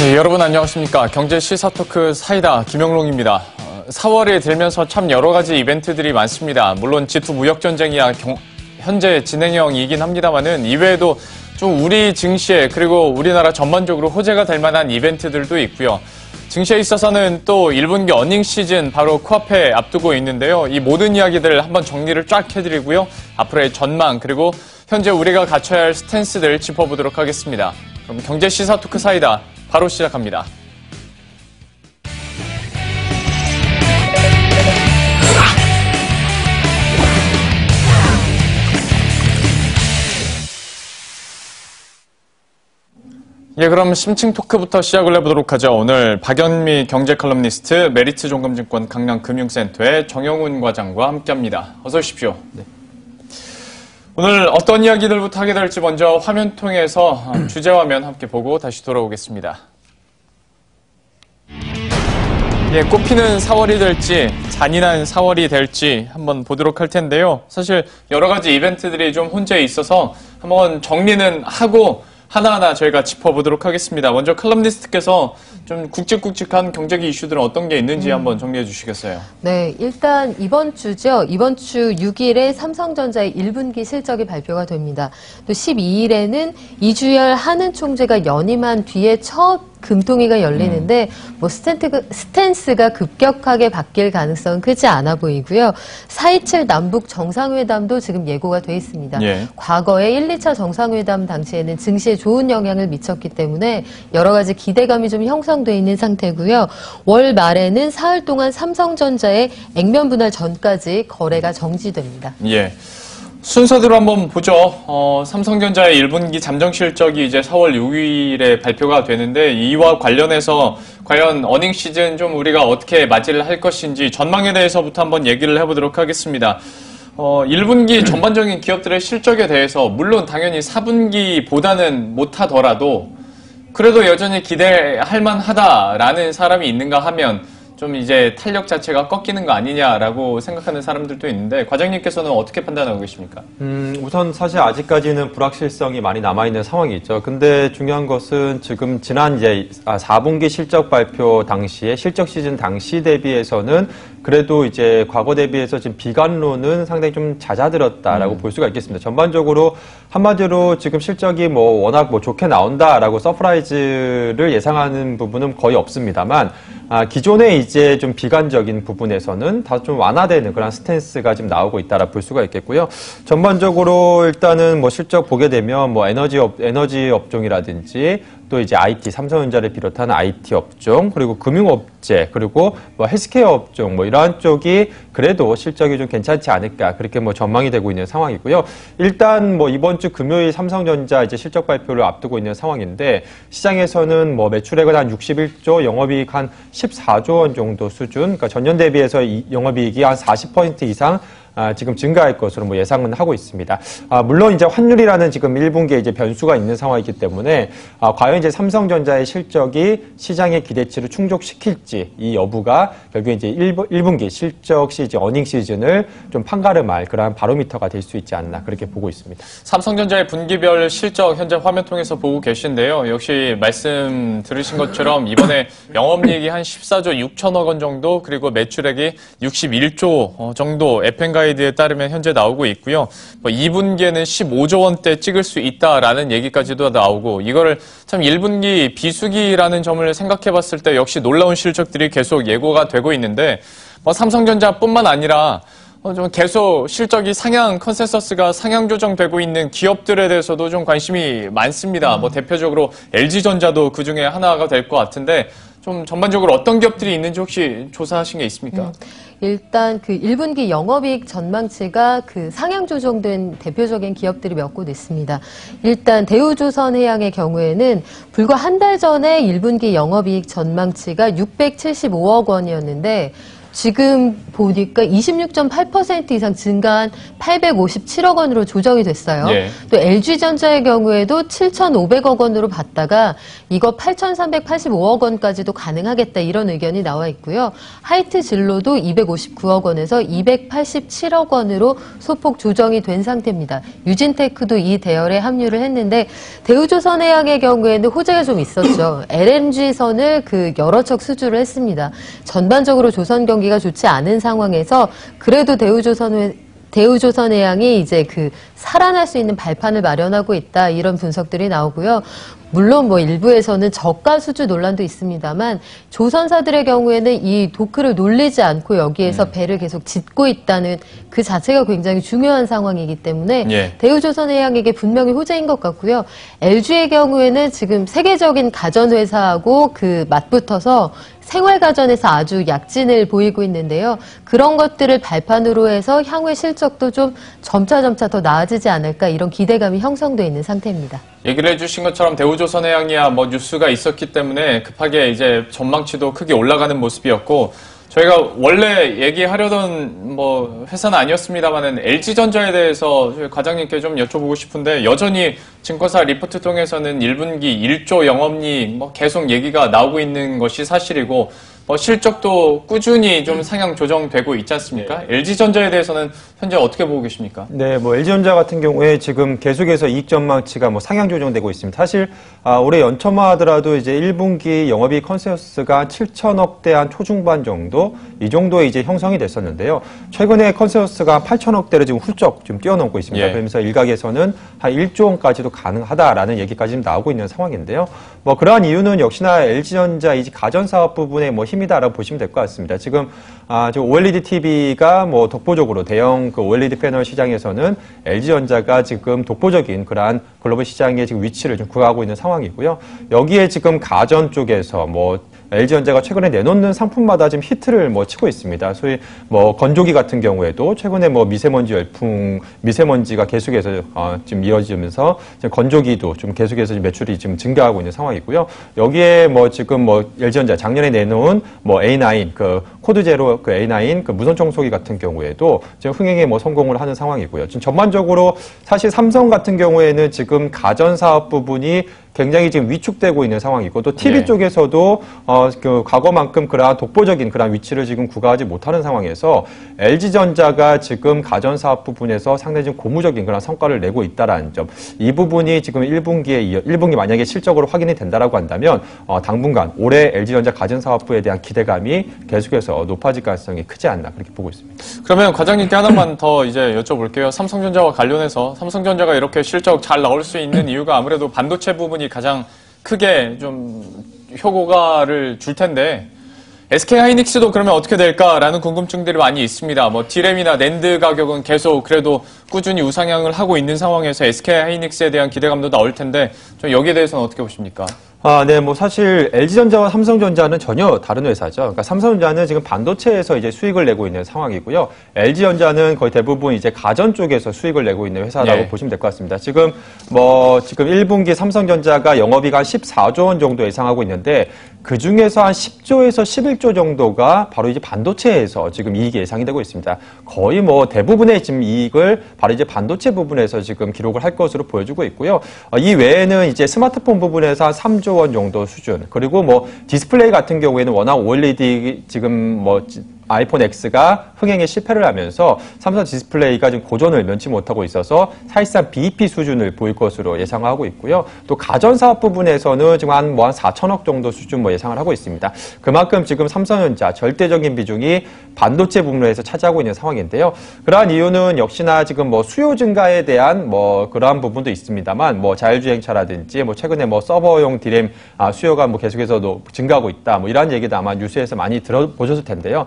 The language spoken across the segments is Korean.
네, 여러분 안녕하십니까. 경제 시사 토크 사이다 김영롱입니다. 4월이 되면서 참 여러 가지 이벤트들이 많습니다. 물론 G2 무역전쟁이야 현재 진행형이긴 합니다만은 이외에도 좀 우리 증시에 그리고 우리나라 전반적으로 호재가 될 만한 이벤트들도 있고요. 증시에 있어서는 또 1분기 어닝 시즌 바로 코앞에 앞두고 있는데요. 이 모든 이야기들 한번 정리를 쫙 해드리고요. 앞으로의 전망 그리고 현재 우리가 갖춰야 할 스탠스들 짚어보도록 하겠습니다. 그럼 경제 시사 토크 사이다 바로 시작합니다. 예, 그럼 심층 토크부터 시작을 해보도록 하죠. 오늘 박연미 경제 칼럼니스트, 메리츠 종금증권 강남금융센터의 정영훈 과장과 함께합니다. 어서 오십시오. 네. 오늘 어떤 이야기들부터 하게 될지 먼저 화면 통해서 주제 화면 함께 보고 다시 돌아오겠습니다. 예, 꽃피는 4월이 될지 잔인한 4월이 될지 한번 보도록 할 텐데요. 사실 여러 가지 이벤트들이 좀 혼재해 있어서 한번 정리는 하고 하나하나 저희가 짚어보도록 하겠습니다. 먼저 칼럼니스트께서 좀 굵직굵직한 경제기 이슈들은 어떤 게 있는지 한번 정리해 주시겠어요? 네, 일단 이번 주죠. 이번 주 6일에 삼성전자의 1분기 실적이 발표가 됩니다. 또 12일에는 이주열 한은 총재가 연임한 뒤에 첫 금통위가 열리는데 뭐 스탠스가 급격하게 바뀔 가능성은 크지 않아 보이고요. 4.27 남북 정상회담도 지금 예고가 돼 있습니다. 예. 과거에 1, 2차 정상회담 당시에는 증시에 좋은 영향을 미쳤기 때문에 여러 가지 기대감이 좀 형성돼 있는 상태고요. 월 말에는 사흘 동안 삼성전자의 액면 분할 전까지 거래가 정지됩니다. 예. 순서대로 한번 보죠. 삼성전자의 1분기 잠정 실적이 이제 4월 6일에 발표가 되는데 이와 관련해서 과연 어닝 시즌 좀 우리가 어떻게 맞이를 할 것인지 전망에 대해서부터 한번 얘기를 해보도록 하겠습니다. 1분기 전반적인 기업들의 실적에 대해서 물론 당연히 4분기보다는 못하더라도 그래도 여전히 기대할 만하다라는 사람이 있는가 하면 좀 이제 탄력 자체가 꺾이는 거 아니냐라고 생각하는 사람들도 있는데 과장님께서는 어떻게 판단하고 계십니까? 우선 사실 아직까지는 불확실성이 많이 남아있는 상황이 있죠. 근데 중요한 것은 지금 지난 이제 4분기 실적 발표 당시에 실적 시즌 당시 대비해서는 그래도 이제 과거 대비해서 지금 비관론은 상당히 좀 잦아들었다라고 볼 수가 있겠습니다. 전반적으로 한마디로 지금 실적이 뭐 워낙 뭐 좋게 나온다라고 서프라이즈를 예상하는 부분은 거의 없습니다만 기존에 이제 좀 비관적인 부분에서는 다 좀 완화되는 그런 스탠스가 지금 나오고 있다라 볼 수가 있겠고요. 전반적으로 일단은 뭐 실적 보게 되면 뭐 에너지 업종이라든지 또 이제 IT, 삼성전자를 비롯한 IT 업종, 그리고 금융업체, 그리고 뭐 헬스케어 업종, 뭐 이러한 쪽이 그래도 실적이 좀 괜찮지 않을까, 그렇게 뭐 전망이 되고 있는 상황이고요. 일단 뭐 이번 주 금요일 삼성전자 이제 실적 발표를 앞두고 있는 상황인데, 시장에서는 뭐 매출액은 한 61조, 영업이익 한 14조 원 정도 수준, 그러니까 전년 대비해서 영업이익이 한 40% 이상 지금 증가할 것으로 뭐 예상은 하고 있습니다. 물론 이제 환율이라는 지금 1분기에 이제 변수가 있는 상황이기 때문에 과연 이제 삼성전자의 실적이 시장의 기대치를 충족시킬지 이 여부가 결국에 이제 1분기 실적 시즌, 어닝 시즌을 좀 판가름할 그러한 바로미터가 될 수 있지 않나 그렇게 보고 있습니다. 삼성전자의 분기별 실적 현재 화면 통해서 보고 계신데요. 역시 말씀 들으신 것처럼 이번에 영업이익이 한 14조 6천억 원 정도 그리고 매출액이 61조 정도 FN가이드에 따르면 현재 나오고 있고요. 2분기에는 15조 원대 찍을 수 있다라는 얘기까지도 나오고 이거를 참 1분기 비수기라는 점을 생각해 봤을 때 역시 놀라운 실적들이 계속 예고가 되고 있는데 삼성전자뿐만 아니라 좀 계속 실적이 상향 컨센서스가 상향 조정되고 있는 기업들에 대해서도 좀 관심이 많습니다. 대표적으로 LG전자도 그 중에 하나가 될 것 같은데 좀 전반적으로 어떤 기업들이 있는지 혹시 조사하신 게 있습니까? 일단 그 1분기 영업이익 전망치가 그 상향 조정된 대표적인 기업들이 몇 곳 있습니다. 일단 대우조선해양의 경우에는 불과 한 달 전에 1분기 영업이익 전망치가 675억 원이었는데 지금 보니까 26.8% 이상 증가한 857억 원으로 조정이 됐어요. 예. 또 LG전자의 경우에도 7,500억 원으로 받다가 이거 8,385억 원까지도 가능하겠다 이런 의견이 나와 있고요. 하이트진로도 259억 원에서 287억 원으로 소폭 조정이 된 상태입니다. 유진테크도 이 대열에 합류를 했는데 대우조선해양의 경우에는 호재가 좀 있었죠. LNG선을 여러 척 수주를 했습니다. 전반적으로 조선 경기가 좋지 않은 상황에서 그래도 대우조선해양이 이제 살아날 수 있는 발판을 마련하고 있다 이런 분석들이 나오고요. 물론 일부에서는 저가 수주 논란도 있습니다만 조선사들의 경우에는 이 도크를 놀리지 않고 여기에서 배를 계속 짓고 있다는 그 자체가 굉장히 중요한 상황이기 때문에 예. 대우조선해양에게 분명히 호재인 것 같고요. LG의 경우에는 지금 세계적인 가전회사하고 맞붙어서 생활가전에서 아주 약진을 보이고 있는데요. 그런 것들을 발판으로 해서 향후의 실적도 좀 점차 더 나아지지 않을까 이런 기대감이 형성되어 있는 상태입니다. 얘기를 해주신 것처럼 대우조선해양이야 뉴스가 있었기 때문에 급하게 이제 전망치도 크게 올라가는 모습이었고 저희가 원래 얘기하려던 회사는 아니었습니다만은 LG전자에 대해서 과장님께 좀 여쭤보고 싶은데 여전히 증권사 리포트 통해서는 1분기 1조 영업이익 계속 얘기가 나오고 있는 것이 사실이고 실적도 꾸준히 좀 상향 조정되고 있지 않습니까? 네. LG전자에 대해서는 현재 어떻게 보고 계십니까? 네, LG전자 같은 경우에 지금 계속해서 이익 전망치가 상향 조정되고 있습니다. 사실 올해 연초만 하더라도 이제 1분기 영업이익 컨센서스가 7천억대 한 초중반 정도 이 정도에 이제 형성이 됐었는데요. 최근에 컨센서스가 8천억대를 지금 훌쩍 좀 뛰어넘고 있습니다. 예. 그러면서 일각에서는 한 1조 원까지도 가능하다라는 얘기까지 지금 나오고 있는 상황인데요. 그러한 이유는 역시나 LG전자 이 가전 사업 부분에 힘이다라고 보시면 될 것 같습니다. 지금 OLED TV가 독보적으로 대형 OLED 패널 시장에서는 LG전자가 지금 독보적인 그러한 글로벌 시장의 지금 위치를 좀 구가하고 있는 상황이고요. 여기에 지금 가전 쪽에서 LG전자가 최근에 내놓는 상품마다 지금 히트를 치고 있습니다. 소위 건조기 같은 경우에도 최근에 미세먼지 열풍, 미세먼지가 계속해서 지금 이어지면서 지금 건조기도 좀 계속해서 매출이 지금 증가하고 있는 상황이고요. 여기에 지금 LG전자 작년에 내놓은 A9 코드 제로 A9 무선 청소기 같은 경우에도 지금 흥행에 성공을 하는 상황이고요. 지금 전반적으로 사실 삼성 같은 경우에는 지금 가전 사업 부분이 굉장히 지금 위축되고 있는 상황이고 또 TV 네. 쪽에서도 과거만큼 그러한 독보적인 그런 위치를 지금 구가하지 못하는 상황에서 LG전자가 지금 가전 사업 부분에서 상당히 좀 고무적인 그런 성과를 내고 있다라는 점, 이 부분이 지금 1분기 만약에 실적으로 확인이 된다라고 한다면 당분간 올해 LG전자 가전 사업부에 대한 기대감이 계속해서 높아질 가능성이 크지 않나 그렇게 보고 있습니다. 그러면 과장님께 하나만 더 이제 여쭤볼게요. 삼성전자와 관련해서 삼성전자가 이렇게 실적 잘 나올 수 있는 이유가 아무래도 반도체 부분이 가장 크게 좀 효과를 줄 텐데 SK하이닉스도 그러면 어떻게 될까라는 궁금증들이 많이 있습니다. D램이나 낸드 가격은 계속 그래도 꾸준히 우상향을 하고 있는 상황에서 SK하이닉스에 대한 기대감도 나올 텐데 좀 여기에 대해서는 어떻게 보십니까? 네, 사실 LG전자와 삼성전자는 전혀 다른 회사죠. 그러니까 삼성전자는 지금 반도체에서 이제 수익을 내고 있는 상황이고요. LG전자는 거의 대부분 이제 가전 쪽에서 수익을 내고 있는 회사라고 네. 보시면 될 것 같습니다. 지금 지금 1분기 삼성전자가 영업이익 한 14조 원 정도 예상하고 있는데 그 중에서 한 10조에서 11조 정도가 바로 이제 반도체에서 지금 이익이 예상이 되고 있습니다. 거의 대부분의 지금 이익을 바로 이제 반도체 부분에서 지금 기록을 할 것으로 보여주고 있고요. 이 외에는 이제 스마트폰 부분에서 한 3조 원 정도 수준, 그리고 디스플레이 같은 경우에는 워낙 OLED 지금 아이폰 X가 흥행에 실패를 하면서 삼성 디스플레이가 지금 고전을 면치 못하고 있어서 사실상 BEP 수준을 보일 것으로 예상하고 있고요. 또 가전 사업 부분에서는 지금 한 4천억 정도 수준 예상을 하고 있습니다. 그만큼 지금 삼성전자 절대적인 비중이 반도체 부분에서 차지하고 있는 상황인데요. 그러한 이유는 역시나 지금 수요 증가에 대한 그러한 부분도 있습니다만 자율주행차라든지 최근에 서버용 D램 수요가 계속해서 증가하고 있다. 이런 얘기도 아마 뉴스에서 많이 들어보셨을 텐데요.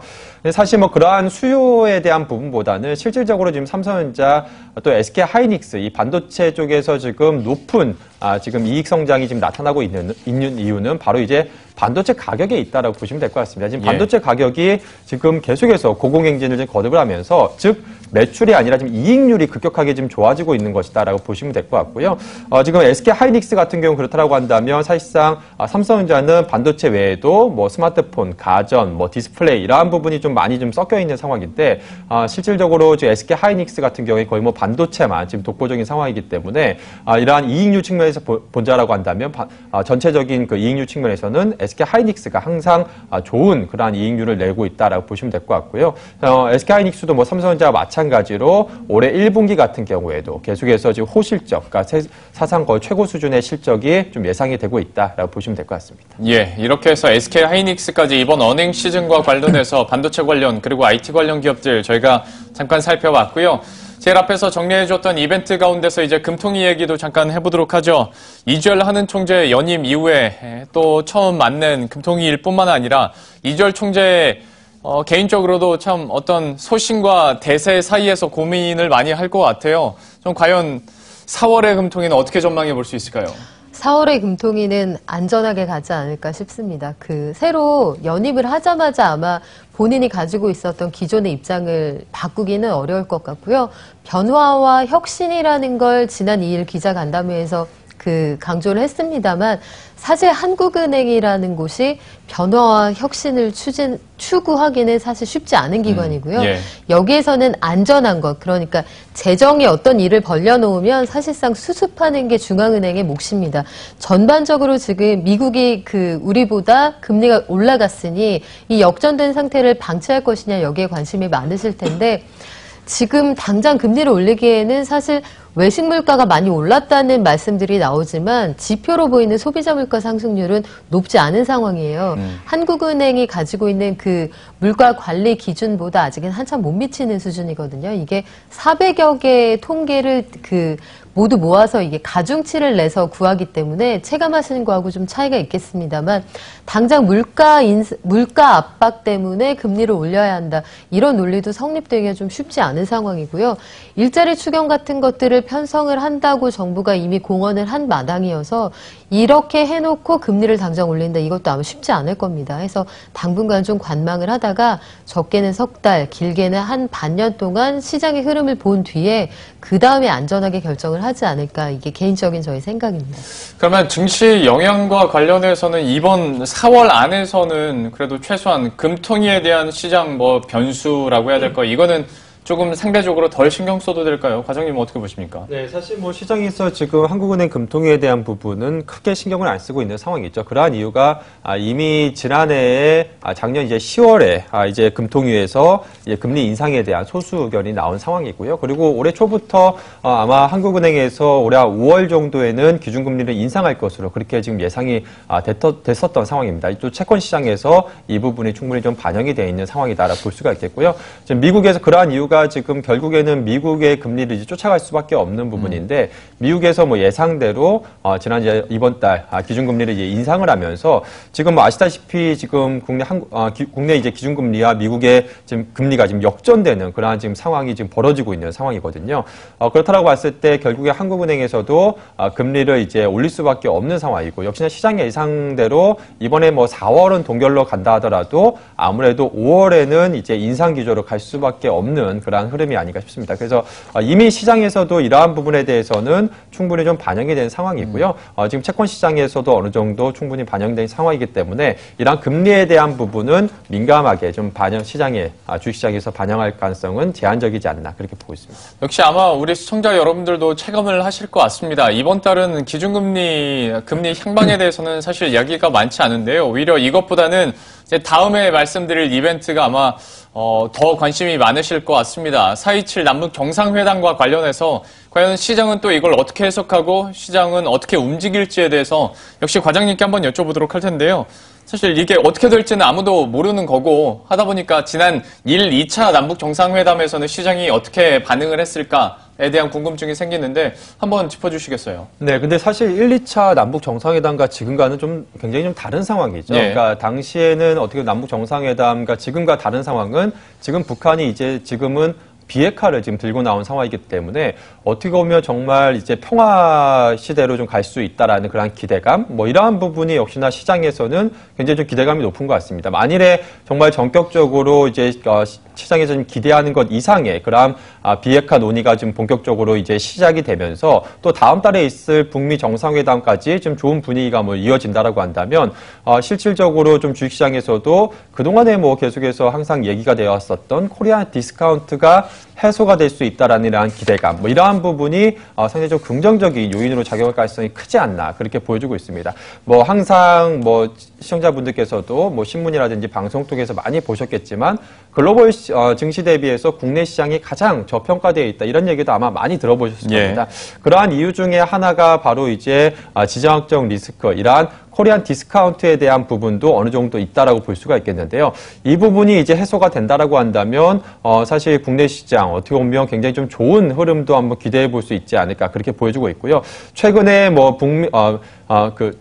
사실 그러한 수요에 대한 부분보다는 실질적으로 지금 삼성전자 또 SK하이닉스 이 반도체 쪽에서 지금 높은 지금 이익 성장이 지금 나타나고 있는 이유는 바로 이제 반도체 가격에 있다라고 보시면 될 것 같습니다. 지금 예. 반도체 가격이 지금 계속해서 고공행진을 좀 거듭을 하면서 즉 매출이 아니라 지금 이익률이 급격하게 지금 좋아지고 있는 것이다라고 보시면 될 것 같고요. 지금 SK 하이닉스 같은 경우 그렇다라고 한다면 사실상 삼성전자는 반도체 외에도 뭐 스마트폰, 가전, 뭐 디스플레이 이러한 부분이 좀 많이 좀 섞여 있는 상황인데 실질적으로 지금 SK 하이닉스 같은 경우에 거의 뭐 반도체만 지금 독보적인 상황이기 때문에 이러한 이익률 측면에서 본자라고 한다면 전체적인 그 이익률 측면에서는 SK 하이닉스가 항상 좋은 그러한 이익률을 내고 있다라고 보시면 될 것 같고요. SK 하이닉스도 뭐 삼성전자와 마찬가지로 올해 1분기 같은 경우에도 계속해서 지금 호실적, 그러니까 사상 거의 최고 수준의 실적이 좀 예상이 되고 있다라고 보시면 될 것 같습니다. 예, 이렇게 해서 SK 하이닉스까지 이번 어닝 시즌과 관련해서 반도체 관련 그리고 IT 관련 기업들 저희가 잠깐 살펴봤고요. 제일 앞에서 정리해줬던 이벤트 가운데서 이제 금통위 얘기도 잠깐 해보도록 하죠. 이주열 하는 총재 연임 이후에 또 처음 맞는 금통위일 뿐만 아니라 이주열 총재 개인적으로도 참 어떤 소신과 대세 사이에서 고민을 많이 할 것 같아요. 좀 과연 4월의 금통위는 어떻게 전망해 볼 수 있을까요? 4월의 금통위는 안전하게 가지 않을까 싶습니다. 새로 연임을 하자마자 아마 본인이 가지고 있었던 기존의 입장을 바꾸기는 어려울 것 같고요. 변화와 혁신이라는 걸 지난 2일 기자간담회에서 강조를 했습니다만 사실 한국은행이라는 곳이 변화와 혁신을 추구하기는 사실 쉽지 않은 기관이고요. 예. 여기에서는 안전한 것, 그러니까 재정에 어떤 일을 벌려놓으면 사실상 수습하는 게 중앙은행의 몫입니다. 전반적으로 지금 미국이 우리보다 금리가 올라갔으니 이 역전된 상태를 방치할 것이냐 여기에 관심이 많으실 텐데 지금 당장 금리를 올리기에는 사실 외식 물가가 많이 올랐다는 말씀들이 나오지만 지표로 보이는 소비자 물가 상승률은 높지 않은 상황이에요. 한국은행이 가지고 있는 물가 관리 기준보다 아직은 한참 못 미치는 수준이거든요. 이게 400여 개의 통계를 모두 모아서 이게 가중치를 내서 구하기 때문에 체감하시는 거하고 좀 차이가 있겠습니다만 당장 물가 압박 때문에 금리를 올려야 한다. 이런 논리도 성립되기가 좀 쉽지 않은 상황이고요. 일자리 추경 같은 것들을 편성을 한다고 정부가 이미 공언을 한 마당이어서 이렇게 해놓고 금리를 당장 올린다. 이것도 아마 쉽지 않을 겁니다. 해서 당분간 좀 관망을 하다가 적게는 석 달, 길게는 한 반년 동안 시장의 흐름을 본 뒤에 그 다음에 안전하게 결정을 하지 않을까. 이게 개인적인 저희 생각입니다. 그러면 증시 영향과 관련해서는 이번 4월 안에서는 그래도 최소한 금통위에 대한 시장 변수라고 해야 될까요? 이거는 조금 상대적으로 덜 신경 써도 될까요? 과장님 어떻게 보십니까? 네, 사실 시장에서 지금 한국은행 금통위에 대한 부분은 크게 신경을 안 쓰고 있는 상황이죠. 그러한 이유가 이미 지난해에 작년 이제 10월에 이제 금통위에서 이제 금리 인상에 대한 소수 의견이 나온 상황이고요. 그리고 올해 초부터 아마 한국은행에서 올해 5월 정도에는 기준금리를 인상할 것으로 그렇게 지금 예상이 됐었던 상황입니다. 또 채권 시장에서 이 부분이 충분히 좀 반영이 되어 있는 상황이다라고 볼 수가 있겠고요. 지금 미국에서 그러한 이유가 지금 결국에는 미국의 금리를 이제 쫓아갈 수밖에 없는 부분인데 미국에서 예상대로 이번 달 기준금리를 이제 인상을 하면서 지금 아시다시피 지금 국내 이제 기준금리와 미국의 지금 금리가 지금 역전되는 그러한 지금 상황이 지금 벌어지고 있는 상황이거든요. 그렇다라고 봤을 때 결국에 한국은행에서도 금리를 이제 올릴 수밖에 없는 상황이고 역시나 시장 예상대로 이번에 4월은 동결로 간다 하더라도 아무래도 5월에는 이제 인상 기조로 갈 수밖에 없는 그러한 흐름이 아닌가 싶습니다. 그래서 이미 시장에서도 이러한 부분에 대해서는 충분히 좀 반영이 된 상황이고요. 지금 채권 시장에서도 어느 정도 충분히 반영된 상황이기 때문에 이러한 금리에 대한 부분은 민감하게 좀 시장에 주식시장에서 반영할 가능성은 제한적이지 않나 그렇게 보고 있습니다. 역시 아마 우리 시청자 여러분들도 체감을 하실 것 같습니다. 이번 달은 금리 향방에 대해서는 사실 이야기가 많지 않은데요. 오히려 이것보다는 이제 다음에 말씀드릴 이벤트가 아마 더 관심이 많으실 것 같습니다. 4.27 남북 정상회담과 관련해서 과연 시장은 또 이걸 어떻게 해석하고 시장은 어떻게 움직일지에 대해서 역시 과장님께 한번 여쭤보도록 할 텐데요. 사실 이게 어떻게 될지는 아무도 모르는 거고 하다 보니까 지난 1, 2차 남북 정상회담에서는 시장이 어떻게 반응을 했을까에 대한 궁금증이 생기는데 한번 짚어주시겠어요? 네, 근데 사실 1, 2차 남북 정상회담과 지금과는 굉장히 좀 다른 상황이죠. 예. 그러니까 당시에는 어떻게 남북 정상회담과 지금과 다른 상황은 지금 북한이 이제 지금은 비핵화를 지금 들고 나온 상황이기 때문에 어떻게 보면 정말 이제 평화 시대로 좀 갈 수 있다라는 그런 기대감, 뭐 이러한 부분이 역시나 시장에서는 굉장히 좀 기대감이 높은 것 같습니다. 만일에 정말 전격적으로 이제 시장에서 좀 기대하는 것 이상의 그런 비핵화 논의가 좀 본격적으로 이제 시작이 되면서 또 다음 달에 있을 북미 정상회담까지 좀 좋은 분위기가 뭐 이어진다라고 한다면 실질적으로 좀 주식시장에서도 그동안에 뭐 계속해서 항상 얘기가 되어 왔었던 코리안 디스카운트가 해소가 될 수 있다라는 이러한 기대감, 뭐 이러한 부분이 상당히 좀 긍정적인 요인으로 작용할 가능성이 크지 않나 그렇게 보여주고 있습니다. 뭐 항상 뭐 시청자분들께서도 뭐 신문이라든지 방송 통해서 많이 보셨겠지만 글로벌 증시 대비해서 국내 시장이 가장 저평가되어 있다 이런 얘기도 아마 많이 들어보셨을 겁니다. 그러한 이유 중에 하나가 바로 이제 지정학적 리스크, 이러한 코리안 디스카운트에 대한 부분도 어느 정도 있다라고 볼 수가 있겠는데요. 이 부분이 이제 해소가 된다라고 한다면 사실 국내 시장 어떻게 보면 굉장히 좀 좋은 흐름도 한번 기대해 볼 수 있지 않을까 그렇게 보여주고 있고요. 최근에 뭐 북미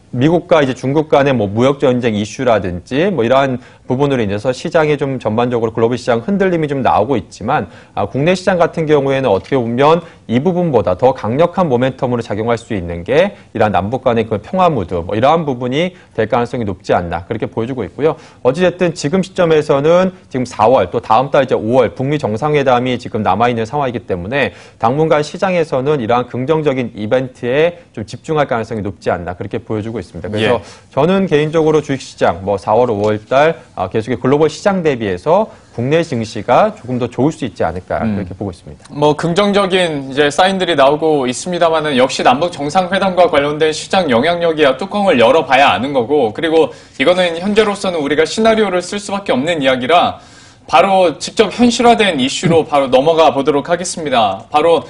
미국과 이제 중국 간의 뭐 무역 전쟁 이슈라든지 뭐 이러한 부분으로 인해서 시장에 좀 전반적으로 글로벌 시장 흔들림이 좀 나오고 있지만 국내 시장 같은 경우에는 어떻게 보면 이 부분보다 더 강력한 모멘텀으로 작용할 수 있는 게 이러한 남북 간의 그 평화 무드 뭐 이러한 부분이 될 가능성이 높지 않나 그렇게 보여주고 있고요. 어찌됐든 지금 시점에서는 지금 4월 또 다음 달 이제 5월 북미 정상회담이 지금 남아있는 상황이기 때문에 당분간 시장에서는 이러한 긍정적인 이벤트에 좀 집중할 가능성이 높지 않나 그렇게 보여주고 있습니다. 그래서 저는 개인적으로 주식시장 뭐 4월, 5월 달 계속의 글로벌 시장 대비해서 국내 증시가 조금 더 좋을 수 있지 않을까 그렇게 보고 있습니다. 뭐 긍정적인 이제 사인들이 나오고 있습니다만은 역시 남북 정상회담과 관련된 시장 영향력이야 뚜껑을 열어봐야 아는 거고, 그리고 이거는 현재로서는 우리가 시나리오를 쓸 수밖에 없는 이야기라 바로 직접 현실화된 이슈로 바로 넘어가 보도록 하겠습니다. 바로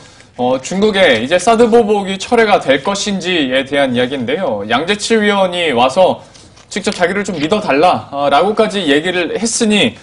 중국의 이제 사드 보복이 철회가 될 것인지에 대한 이야기인데요. 양재치 위원이 와서 직접 자기를 좀 믿어달라라고까지 얘기를 했으니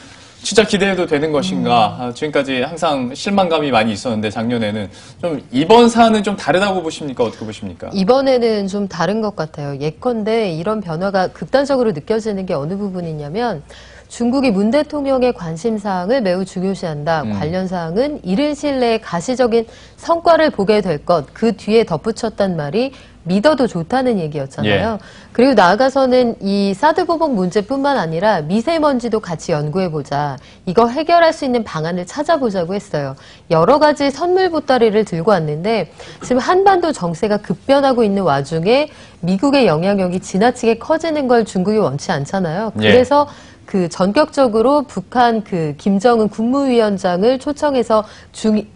진짜 기대해도 되는 것인가. 지금까지 항상 실망감이 많이 있었는데 작년에는 좀 이번 사안은 좀 다르다고 보십니까? 어떻게 보십니까? 이번에는 좀 다른 것 같아요. 예컨대 이런 변화가 극단적으로 느껴지는 게 어느 부분이냐면 중국이 문 대통령의 관심사항을 매우 중요시한다. 관련 사항은 이른 시일 내에 가시적인 성과를 보게 될 것. 그 뒤에 덧붙였단 말이 믿어도 좋다는 얘기였잖아요. 그리고 나아가서는 이 사드 보복 문제뿐만 아니라 미세먼지도 같이 연구해보자. 이거 해결할 수 있는 방안을 찾아보자고 했어요. 여러 가지 선물 보따리를 들고 왔는데 지금 한반도 정세가 급변하고 있는 와중에 미국의 영향력이 지나치게 커지는 걸 중국이 원치 않잖아요. 그래서 그 전격적으로 북한 그 김정은 국무위원장을 초청해서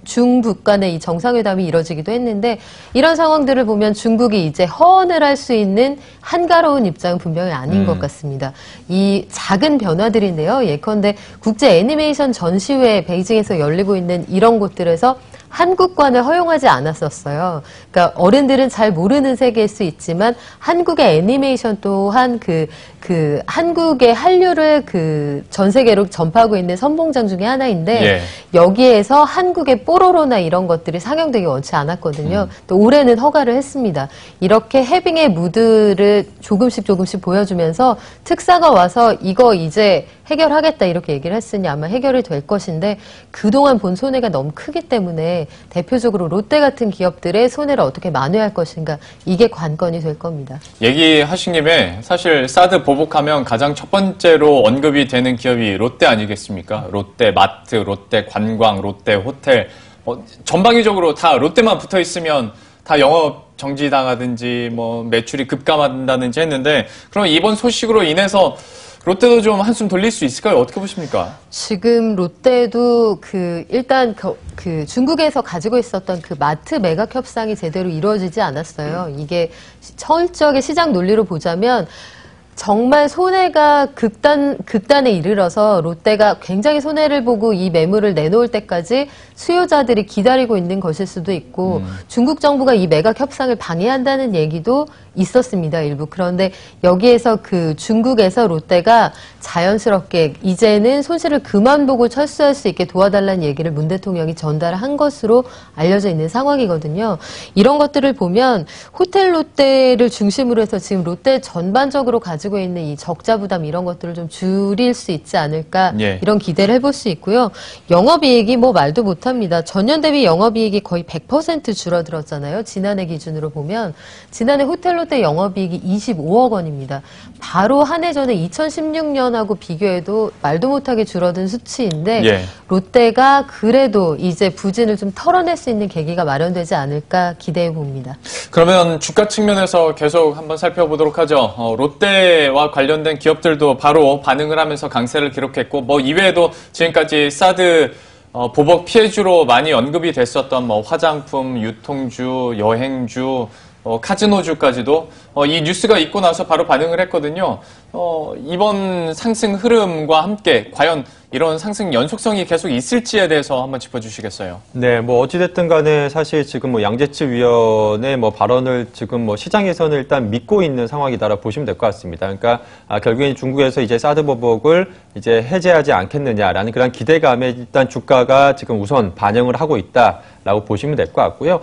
중북 간의 이 정상회담이 이뤄지기도 했는데, 이런 상황들을 보면 중국이 이제 허언을 할 수 있는 한가로운 입장은 분명히 아닌 것 같습니다. 이 작은 변화들인데요. 예컨대 국제 애니메이션 전시회 베이징에서 열리고 있는 이런 곳들에서 한국관을 허용하지 않았었어요. 그러니까 어른들은 잘 모르는 세계일 수 있지만 한국의 애니메이션 또한 그 한국의 한류를 전 세계로 전파하고 있는 선봉장 중에 하나인데 여기에서 한국의 뽀로로나 이런 것들이 상영되기 원치 않았거든요. 또 올해는 허가를 했습니다. 이렇게 해빙의 무드를 조금씩 보여주면서 특사가 와서 이거 이제 해결하겠다 이렇게 얘기를 했으니 아마 해결이 될 것인데, 그동안 본 손해가 너무 크기 때문에 대표적으로 롯데 같은 기업들의 손해를 어떻게 만회할 것인가, 이게 관건이 될 겁니다. 얘기하신 김에 사실 사드 보복하면 가장 첫 번째로 언급이 되는 기업이 롯데 아니겠습니까? 롯데 마트, 롯데 관광, 롯데 호텔, 전방위적으로 다 롯데만 붙어 있으면 다 영업 정지당하든지 뭐 매출이 급감한다든지 했는데, 그럼 이번 소식으로 인해서 롯데도 좀 한숨 돌릴 수 있을까요? 어떻게 보십니까? 지금 롯데도 일단 중국에서 가지고 있었던 그 마트 매각 협상이 제대로 이루어지지 않았어요. 이게 철저하게 시장 논리로 보자면 정말 손해가 극단에 이르러서 롯데가 굉장히 손해를 보고 이 매물을 내놓을 때까지 수요자들이 기다리고 있는 것일 수도 있고, 중국 정부가 이 매각 협상을 방해한다는 얘기도 있었습니다, 일부. 그런데 여기에서 중국에서 롯데가 자연스럽게 이제는 손실을 그만 보고 철수할 수 있게 도와달라는 얘기를 문 대통령이 전달한 것으로 알려져 있는 상황이거든요. 이런 것들을 보면 호텔 롯데를 중심으로 해서 지금 롯데 전반적으로 가지고 가지고 있는 이 적자 부담 이런 것들을 좀 줄일 수 있지 않을까 예. 이런 기대를 해볼 수 있고요. 영업이익이 뭐 말도 못합니다. 전년 대비 영업이익이 거의 100% 줄어들었잖아요. 지난해 기준으로 보면 지난해 호텔롯데 영업이익이 25억 원입니다. 바로 한 해 전에 2016년하고 비교해도 말도 못하게 줄어든 수치인데 예. 롯데가 그래도 이제 부진을 좀 털어낼 수 있는 계기가 마련되지 않을까 기대해 봅니다. 그러면 주가 측면에서 계속 한번 살펴보도록 하죠. 롯데와 관련된 기업들도 바로 반응을 하면서 강세를 기록했고, 뭐 이외에도 지금까지 사드 보복 피해주로 많이 언급이 됐었던 뭐 화장품, 유통주, 여행주, 카지노주까지도 이 뉴스가 있고 나서 바로 반응을 했거든요. 이번 상승 흐름과 함께 과연 이런 상승 연속성이 계속 있을지에 대해서 한번 짚어주시겠어요? 네, 뭐 어찌됐든 간에 사실 지금 뭐 양재치위원회 뭐 발언을 지금 뭐 시장에서는 일단 믿고 있는 상황이다라고 보시면 될 것 같습니다. 그러니까 결국엔 중국에서 이제 사드 보복을 이제 해제하지 않겠느냐라는 그런 기대감에 일단 주가가 지금 우선 반영을 하고 있다라고 보시면 될 것 같고요.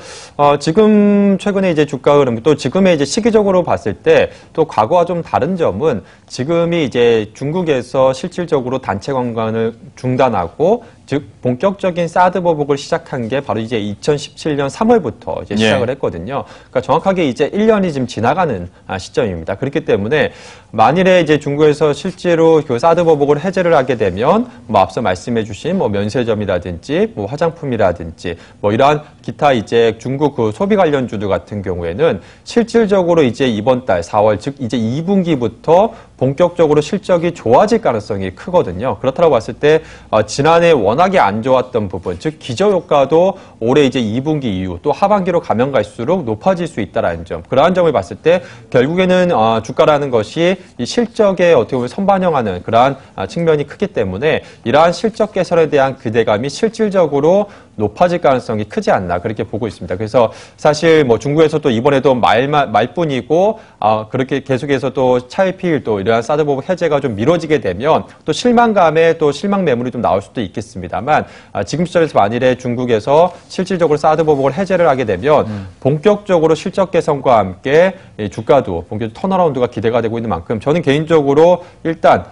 지금 최근에 이제 주가 흐름 또 지금의 이제 시기적으로 봤을 때 또 과거와 좀 다른 점은 지금이 이제 중국에서 실질적으로 단체 관광을 중단하고 즉 본격적인 사드 보복을 시작한 게 바로 이제 2017년 3월부터 이제 시작을 했거든요. 그러니까 정확하게 이제 1년이 지금 지나가는 시점입니다. 그렇기 때문에 만일에 이제 중국에서 실제로 그 사드 보복을 해제를 하게 되면 뭐 앞서 말씀해주신 뭐 면세점이라든지 뭐 화장품이라든지 뭐 이러한 기타 이제 중국 그 소비 관련주들 같은 경우에는 실질적으로 이제 이번 달 4월 즉 이제 2분기부터 본격적으로 실적이 좋아질 가능성이 크거든요. 그렇다고 봤을 때 지난해 워낙에 안 좋았던 부분, 즉 기저효과도 올해 이제 2분기 이후 또 하반기로 가면 갈수록 높아질 수 있다라는 점. 그러한 점을 봤을 때 결국에는 주가라는 것이 이 실적에 어떻게 보면 선반영하는 그러한 측면이 크기 때문에 이러한 실적 개선에 대한 기대감이 실질적으로 높아질 가능성이 크지 않나 그렇게 보고 있습니다. 그래서 사실 뭐 중국에서 또 이번에도 말뿐이고 그렇게 계속해서 또 차일피일 또 이러한 사드 보복 해제가 좀 미뤄지게 되면 또 실망감에 또 실망 매물이 좀 나올 수도 있겠습니다만 지금 시점에서 만일에 중국에서 실질적으로 사드 보복을 해제를 하게 되면 본격적으로 실적 개선과 함께 주가도 본격적으로 턴어라운드가 기대가 되고 있는 만큼 저는 개인적으로 일단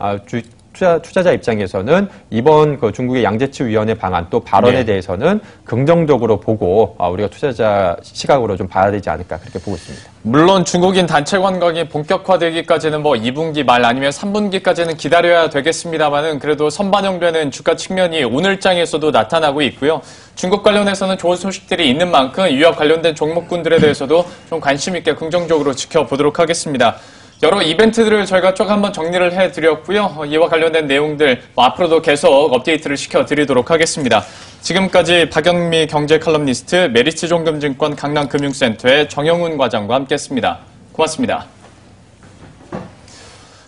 투자자 입장에서는 이번 그 중국의 양재치위원회 방안 또 발언에 대해서는 긍정적으로 보고 우리가 투자자 시각으로 좀 봐야 되지 않을까 그렇게 보고 있습니다. 물론 중국인 단체 관광이 본격화되기까지는 뭐 2분기 말 아니면 3분기까지는 기다려야 되겠습니다만은 그래도 선반영되는 주가 측면이 오늘장에서도 나타나고 있고요. 중국 관련해서는 좋은 소식들이 있는 만큼 이와 관련된 종목군들에 대해서도 좀 관심 있게 긍정적으로 지켜보도록 하겠습니다. 여러 이벤트들을 저희가 쭉 한번 정리를 해드렸고요. 이와 관련된 내용들 앞으로도 계속 업데이트를 시켜드리도록 하겠습니다. 지금까지 박영미 경제 칼럼니스트, 메리츠종금증권 강남금융센터의 정영훈 과장과 함께했습니다. 고맙습니다.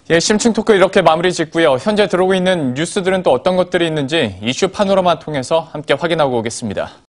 예, 심층 토크 이렇게 마무리 짓고요. 현재 들어오고 있는 뉴스들은 또 어떤 것들이 있는지 이슈 파노라마 통해서 함께 확인하고 오겠습니다.